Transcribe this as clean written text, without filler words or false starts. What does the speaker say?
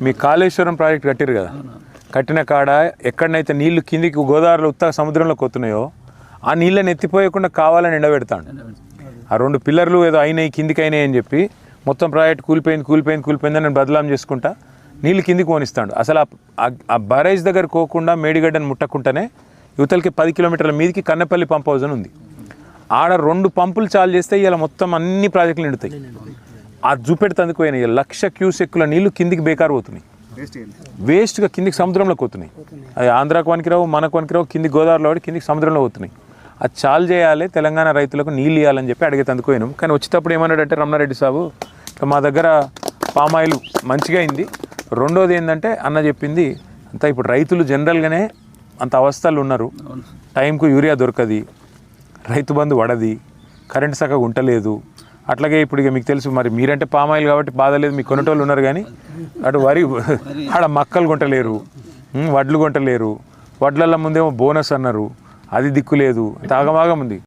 మీ Kaleshwaram project కట్టిరు కదా, కట్టిన కాడ ఎక్కడనైతే నీళ్లు కిందికి గోదావరిలో ఉత్త సముద్రంలోకి వస్తున్నాయో ఆ నీళ్ళని ఎత్తిపోయకుండా కావాలని ఎండబెడతాడు. ఆ 2 పిల్లర్లు ఏదో అయినాయి కిందికి అయినాయి అని చెప్పి మొత్తం ప్రాజెక్ట్ కూలిపోయింది అని బదలాం చేసుకుంటా నీళ్ళు కిందికి పోనిస్తాడు. అసలు ఆ బరేజ్ దగ్గర పోకుండా మేడిగడ్డను ముట్టకుండానే యువతలకి 10 కిలోమీటర్ల మీదకి కన్నపల్లి పంప్ హౌస్ అని ఉంది. ఆడ 2 పంపులు చాలు చేస్తే ఇలా మొత్తం అన్ని ప్రాజెక్టులు నిండుతాయి. ఆ చూపెడుతందుకు పోయినాయి 1,00,000 క్యూసెక్కుల నీళ్ళు కిందికి బేకారు పోతున్నాయి, వేస్ట్గా కిందికి సముద్రంలోకి పోతున్నాయి. అది ఆంధ్రాకు వనికిరావు, మనకు వనికిరావు, కిందికి గోదావరిలో పడి కిందికి సముద్రంలో పోతున్నాయి. అది చాలు చేయాలి, తెలంగాణ రైతులకు నీళ్ళు ఇవ్వాలని చెప్పి అడిగేందుకు పోయినాం. కానీ వచ్చేటప్పుడు ఏమన్నాడంటే రమణారెడ్డి సాబు, మా దగ్గర పామాయిల్ మంచిగా అయింది, రెండోది ఏంటంటే అన్న చెప్పింది అంతా ఇప్పుడు రైతులు జనరల్గానే అంత అవస్థలు ఉన్నారు, టైంకు యూరియా దొరకది, రైతు బంధు పడది, కరెంట్ చక్కగా ఉండలేదు. అట్లాగే ఇప్పుడు ఇక మీకు తెలుసు మరి మీరంటే పామాయిల్ కాబట్టి బాధ లేదు, మీకు కొనేటోళ్ళు ఉన్నారు. కానీ అటు వరి ఆడ మక్కలు కొంటలేరు, వడ్లు కొంటలేరు, వడ్లల్లో ముందేమో బోనస్ అన్నారు, అది దిక్కు లేదు, తాగమాగం ఉంది.